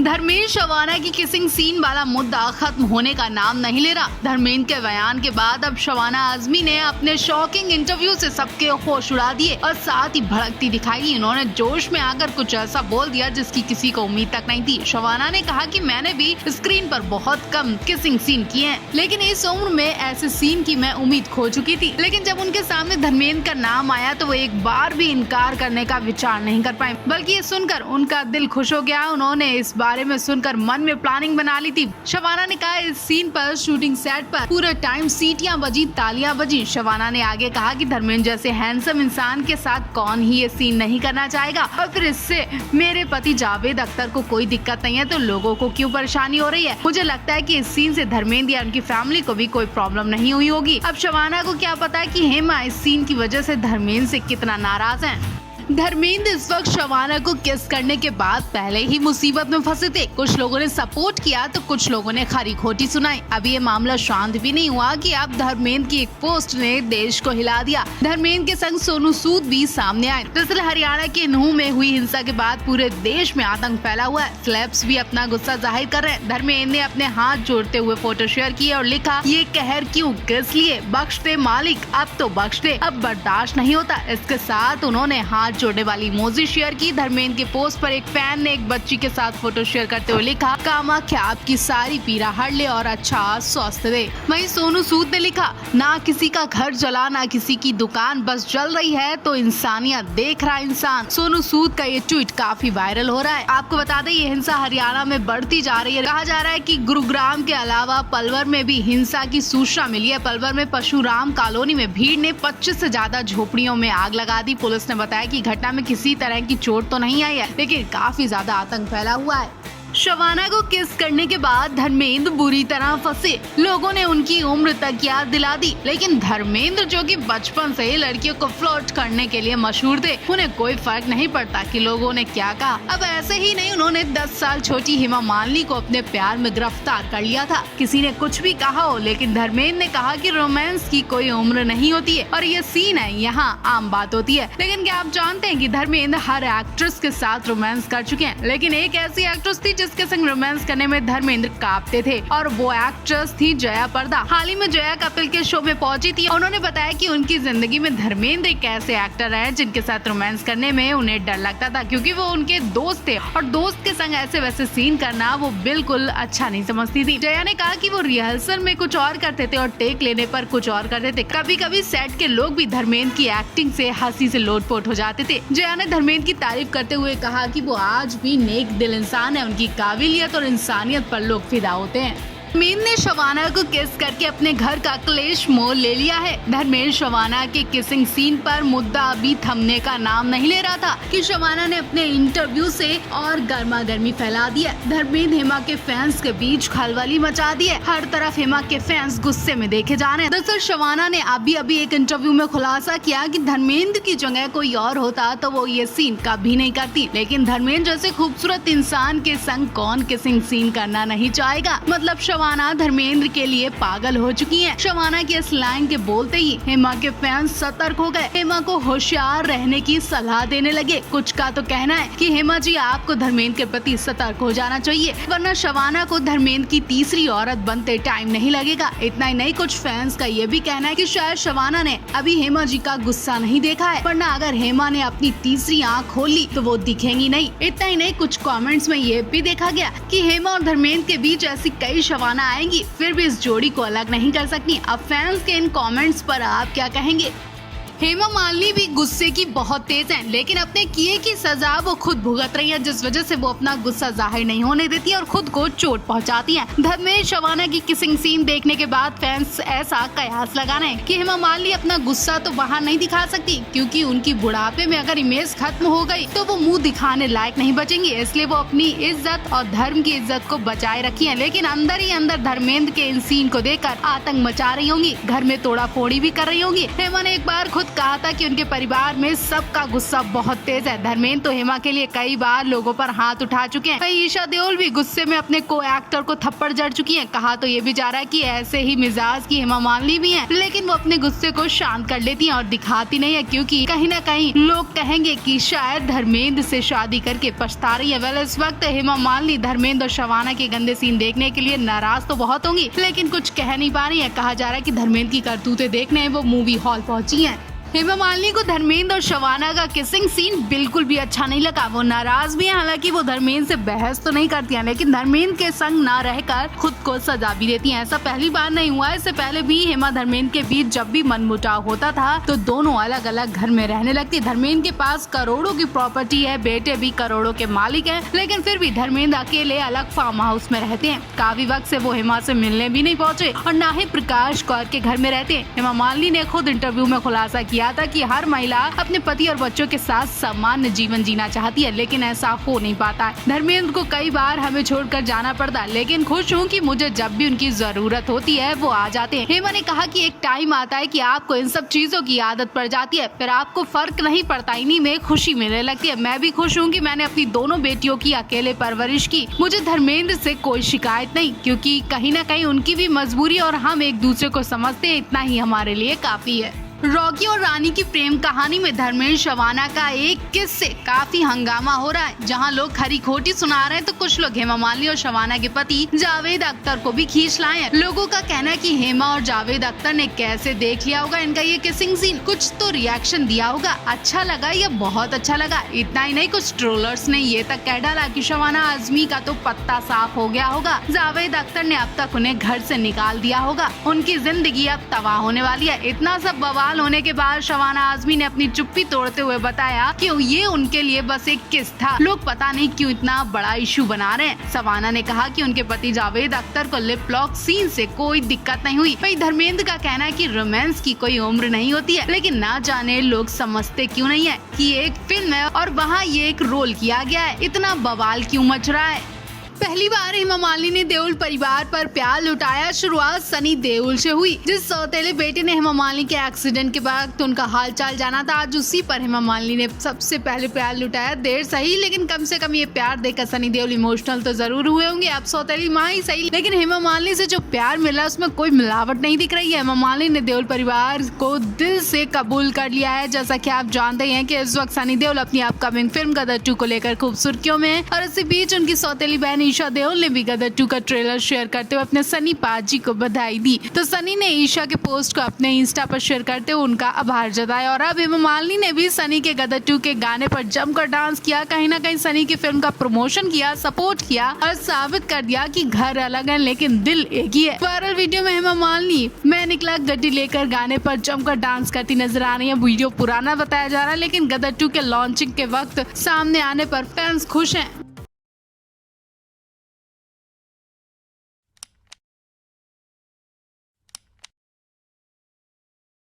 धर्मेंद्र शबाना की kissing scene वाला मुद्दा खत्म होने का नाम नहीं ले रहा। धर्मेंद्र के बयान के बाद अब शबाना आजमी ने अपने शॉकिंग इंटरव्यू से सबके होश उड़ा दिए और साथ ही भड़कती दिखाई। इन्होंने जोश में आकर कुछ ऐसा बोल दिया जिसकी किसी को उम्मीद तक नहीं थी। शबाना ने कहा कि मैंने भी स्क्रीन पर बहुत कम किसिंग सीन किए हैं, लेकिन इस उम्र में ऐसे सीन की मैं उम्मीद खो चुकी थी। लेकिन जब उनके सामने धर्मेंद्र का नाम आया तो वो एक बार भी इनकार करने का विचार नहीं कर पाए, बल्कि ये सुनकर उनका दिल खुश हो गया। उन्होंने इस बारे में सुनकर मन में प्लानिंग बना ली थी। शबाना ने कहा इस सीन पर शूटिंग सेट पर पूरे टाइम सीटियां बजी, तालियां बजी। शबाना ने आगे कहा कि धर्मेंद्र जैसे हैंडसम इंसान के साथ कौन ही ये सीन नहीं करना चाहेगा, और फिर इससे मेरे पति जावेद अख्तर को कोई दिक्कत नहीं है तो लोगों को क्यों परेशानी हो रही है। मुझे लगता है कि इस सीन से धर्मेंद्र या उनकी फैमिली को भी कोई प्रॉब्लम नहीं हुई होगी। अब शबाना को क्या पता है कि हेमा इस सीन की वजह से धर्मेंद्र से कितना नाराज है। धर्मेंद्र इस वक्त शबाना को किस करने के बाद पहले ही मुसीबत में फंसे थे। कुछ लोगों ने सपोर्ट किया तो कुछ लोगों ने खरी खोटी सुनाई। अभी ये मामला शांत भी नहीं हुआ कि अब धर्मेंद्र की एक पोस्ट ने देश को हिला दिया। धर्मेंद्र के संग सोनू सूद भी सामने आए। दरअसल हरियाणा के नूह में हुई हिंसा के बाद पूरे देश में आतंक फैला हुआ है। सेलेब्स भी अपना गुस्सा जाहिर कर रहे हैं। धर्मेंद्र ने अपने हाथ जोड़ते हुए फोटो शेयर की और लिखा, ये कहर क्यों, किस लिए, बख्श दे मालिक, अब तो बख्श दे, अब बर्दाश्त नहीं होता। इसके साथ उन्होंने हाथ जोड़ने वाली इमोजी शेयर की। धर्मेंद्र के पोस्ट पर एक फैन ने एक बच्ची के साथ फोटो शेयर करते हुए लिखा, कामाख्या आपकी सारी पीड़ा हर ले और अच्छा स्वास्थ्य दे। वहीं सोनू सूद ने लिखा, ना किसी का घर जला ना किसी की दुकान, बस जल रही है तो इंसानियत देख रहा इंसान। सोनू सूद का ये ट्वीट काफी वायरल हो रहा है। आपको बता दें ये हिंसा हरियाणा में बढ़ती जा रही है। कहा जा रहा है कि गुरुग्राम के अलावा पलवल में भी हिंसा की सूचना मिली है। पलवल में परशुराम कॉलोनी में भीड़ ने 25 से ज्यादा झोपड़ियों में आग लगा दी। पुलिस ने बताया कि घटना में किसी तरह की चोट तो नहीं आई है, लेकिन काफी ज्यादा आतंक फैला हुआ है। शबाना को किस करने के बाद धर्मेंद्र बुरी तरह फंसे। लोगों ने उनकी उम्र तक याद दिला दी, लेकिन धर्मेंद्र जो कि बचपन से ही लड़कियों को फ्लर्ट करने के लिए मशहूर थे, उन्हें कोई फर्क नहीं पड़ता कि लोगों ने क्या कहा। अब ऐसे ही नहीं, उन्होंने 10 साल छोटी हेमा मालिनी को अपने प्यार में गिरफ्तार कर लिया था। किसी ने कुछ भी कहा हो, लेकिन धर्मेंद्र ने कहा कि रोमांस की कोई उम्र नहीं होती है और ये सीन है, यहाँ आम बात होती है। लेकिन क्या आप जानते हैं कि धर्मेंद्र हर एक्ट्रेस के साथ रोमांस कर चुके हैं, लेकिन एक ऐसी एक्ट्रेस थी जिसके संग रोमांस करने में धर्मेंद्र कांपते थे, और वो एक्ट्रेस थी जया प्रदा। हाल ही में जया कपिल के शो में पहुंची थी। उन्होंने बताया कि उनकी जिंदगी में धर्मेंद्र एक ऐसे एक्टर हैं जिनके साथ रोमांस करने में उन्हें डर लगता था, क्योंकि वो उनके दोस्त थे और दोस्त के संग ऐसे वैसे सीन करना वो बिल्कुल अच्छा नहीं समझती थी। जया ने कहा कि वो रिहर्सल में कुछ और करते थे और टेक लेने पर कुछ और करते थे। कभी कभी सेट के लोग भी धर्मेंद्र की एक्टिंग से हंसी से लोटपोट हो जाते थे। जया ने धर्मेंद्र की तारीफ करते हुए कहा कि वो आज भी नेक दिल इंसान है, उनकी काबिलियत और इंसानियत पर लोग फिदा होते हैं। धर्मेंद्र ने शबाना को किस करके अपने घर का क्लेश मोल ले लिया है। धर्मेंद्र शबाना के किसिंग सीन पर मुद्दा अभी थमने का नाम नहीं ले रहा था कि शबाना ने अपने इंटरव्यू से और गर्मा गर्मी फैला दिया। धर्मेंद्र हेमा के फैंस के बीच खलबली मचा दी है। हर तरफ हेमा के फैंस गुस्से में देखे जा रहे हैं। दरअसल शबाना ने अभी एक इंटरव्यू में खुलासा किया कि धर्मेंद्र की जगह कोई और होता तो वो ये सीन कभी नहीं करती, लेकिन धर्मेंद्र जैसे खूबसूरत इंसान के संग कौन किसिंग सीन करना नहीं चाहेगा। मतलब शबाना धर्मेंद्र के लिए पागल हो चुकी हैं। शबाना की इस लाइन के बोलते ही हेमा के फैंस सतर्क हो गए। हेमा को होशियार रहने की सलाह देने लगे। कुछ का तो कहना है कि हेमा जी आपको धर्मेंद्र के प्रति सतर्क हो जाना चाहिए, वरना शबाना को धर्मेंद्र की तीसरी औरत बनते टाइम नहीं लगेगा। इतना ही नहीं, कुछ फैंस का ये भी कहना है कि शायद शबाना ने अभी हेमा जी का गुस्सा नहीं देखा है, वरना अगर हेमा ने अपनी तीसरी आँख खोल ली तो वो दिखेंगी नहीं। इतना ही नहीं, कुछ कमेंट्स में ये भी देखा गया कि हेमा और धर्मेंद्र के बीच ऐसी कई शबाना आएंगी, फिर भी इस जोड़ी को अलग नहीं कर सकती। अब फैंस के इन कमेंट्स पर आप क्या कहेंगे? हेमा मालिनी भी गुस्से की बहुत तेज हैं, लेकिन अपने किए की सजा वो खुद भुगत रही है, जिस वजह से वो अपना गुस्सा जाहिर नहीं होने देती और खुद को चोट पहुंचाती हैं। धर्मेंद्र शबाना की किसिंग सीन देखने के बाद फैंस ऐसा कयास लगा रहे हैं कि हेमा मालिनी अपना गुस्सा तो बाहर नहीं दिखा सकती, क्योंकि उनकी बुढ़ापे में अगर इमेज खत्म हो गई तो वो मुंह दिखाने लायक नहीं बचेंगी। इसलिए वो अपनी इज्जत और धर्म की इज्जत को बचाए रखी है, लेकिन अंदर ही अंदर धर्मेंद्र के इन सीन को देखकर आतंक मचा रही होंगी, घर में तोड़ा फोड़ी भी कर रही होंगी। हेमा ने एक बार खुद खुद कहा था कि उनके परिवार में सबका गुस्सा बहुत तेज है। धर्मेंद्र तो हेमा के लिए कई बार लोगों पर हाथ उठा चुके हैं। वहीं ईशा देओल भी गुस्से में अपने को एक्टर को थप्पड़ जड़ चुकी है। कहा तो ये भी जा रहा है कि ऐसे ही मिजाज की हेमा मालिनी भी है, लेकिन वो अपने गुस्से को शांत कर लेती है और दिखाती नहीं है, क्योंकि कहीं न कहीं लोग कहेंगे कि शायद धर्मेंद्र से शादी करके पछता रही है। वेल, इस वक्त हेमा मालिनी धर्मेंद्र और शबाना के गंदे सीन देखने के लिए नाराज तो बहुत होंगी, लेकिन कुछ कह नहीं पा रही है। कहा जा रहा है कि धर्मेंद्र की करतूतें देखने वो मूवी हॉल पहुंची हैं। हेमा मालिनी को धर्मेंद्र और शबाना का किसिंग सीन बिल्कुल भी अच्छा नहीं लगा। वो नाराज भी है। हालांकि वो धर्मेंद्र से बहस तो नहीं करती हैं, लेकिन धर्मेंद्र के संग ना रहकर खुद को सजा भी देती हैं। ऐसा पहली बार नहीं हुआ। इससे पहले भी हेमा धर्मेंद्र के बीच जब भी मनमुटाव होता था तो दोनों अलग अलग घर में रहने लगती। धर्मेंद्र के पास करोड़ों की प्रॉपर्टी है, बेटे भी करोड़ों के मालिक है, लेकिन फिर भी धर्मेंद्र अकेले अलग फार्म हाउस में रहते हैं। काफी वक्त से वो हेमा से मिलने भी नहीं पहुँचे और न ही प्रकाश कौर के घर में रहते हैं। हेमा मालिनी ने खुद इंटरव्यू में खुलासा किया था कि हर महिला अपने पति और बच्चों के साथ सामान्य जीवन जीना चाहती है, लेकिन ऐसा हो नहीं पाता है। धर्मेंद्र को कई बार हमें छोड़कर जाना पड़ता, लेकिन खुश हूँ कि मुझे जब भी उनकी जरूरत होती है वो आ जाते हैं। हेमा ने कहा कि एक टाइम आता है कि आपको इन सब चीजों की आदत पड़ जाती है, फिर आपको फर्क नहीं पड़ता, इन्हीं में खुशी मिलने लगती है। मैं भी खुश हूँ कि मैंने अपनी दोनों बेटियों की अकेले परवरिश की। मुझे धर्मेंद्र से कोई शिकायत नहीं, क्योंकि कहीं न कहीं उनकी भी मजबूरी और हम एक दूसरे को समझते हैं, इतना ही हमारे लिए काफी है। रॉकी और रानी की प्रेम कहानी में धर्मेंद्र शबाना का एक किस से काफी हंगामा हो रहा है। जहां लोग खरी खोटी सुना रहे हैं तो कुछ लोग हेमा मालिनी और शबाना के पति जावेद अख्तर को भी खींच लाए हैं। लोगों का कहना है कि हेमा और जावेद अख्तर ने कैसे देख लिया होगा इनका ये किसिंग सीन, कुछ तो रिएक्शन दिया होगा, अच्छा लगा या बहुत अच्छा लगा। इतना ही नहीं, कुछ ट्रोलर्स ने ये तक कह डाला कि शबाना आजमी का तो पत्ता साफ हो गया होगा, जावेद अख्तर ने अब तक उन्हें घर से निकाल दिया होगा, उनकी जिंदगी अब तबाह होने वाली है। इतना सब बवाल होने के बाद शबाना आजमी ने अपनी चुप्पी तोड़ते हुए बताया कि ये उनके लिए बस एक किस था, लोग पता नहीं क्यों इतना बड़ा इशू बना रहे हैं। शबाना ने कहा कि उनके पति जावेद अख्तर को लिप लॉक सीन से कोई दिक्कत नहीं हुई। वहीं धर्मेंद्र का कहना है कि रोमांस की कोई उम्र नहीं होती है, लेकिन ना जाने लोग समझते क्यों नहीं है कि ये एक फिल्म है और वहाँ ये एक रोल किया गया है, इतना बवाल क्यों मच रहा है। पहली बार हेमा मालिनी ने देओल परिवार पर प्यार लुटाया। शुरुआत सनी देओल से हुई, जिस सौतेले बेटे ने हेमा मालिनी के एक्सीडेंट के बाद उनका हालचाल जाना था। आज उसी पर हेमा मालिनी ने सबसे पहले प्यार लुटाया। देर सही, लेकिन कम से कम ये प्यार देखकर सनी देओल इमोशनल तो जरूर हुए होंगे। आप सौतेली माँ ही सही, लेकिन हेमा मालिनी से जो प्यार मिला उसमें कोई मिलावट नहीं दिख रही है। हेमा मालिनी ने देओल परिवार को दिल से कबूल कर लिया है। जैसा कि आप जानते हैं कि इस वक्त सनी देओल अपनी अपकमिंग फिल्म गदर 2 को लेकर खूब सुर्खियों में है और इसी बीच उनकी सौतेली बहन ईशा देओल ने भी गदर 2 का ट्रेलर शेयर करते हुए अपने सनी पाजी को बधाई दी। तो सनी ने ईशा के पोस्ट को अपने इंस्टा पर शेयर करते हुए उनका आभार जताया और अब हेमा मालिनी ने भी सनी के गदर 2 के गाने पर जमकर डांस किया। कहीं ना कहीं सनी की फिल्म का प्रमोशन किया, सपोर्ट किया और साबित कर दिया कि घर अलग है लेकिन दिल एक ही है। वायरल वीडियो में हेमा मालिनी मैं निकला गड्डी लेकर गाने पर जमकर डांस करती नजर आ रही है। वीडियो पुराना बताया जा रहा है, लेकिन गदर 2 के लॉन्चिंग के वक्त सामने आने पर फैंस खुश हैं।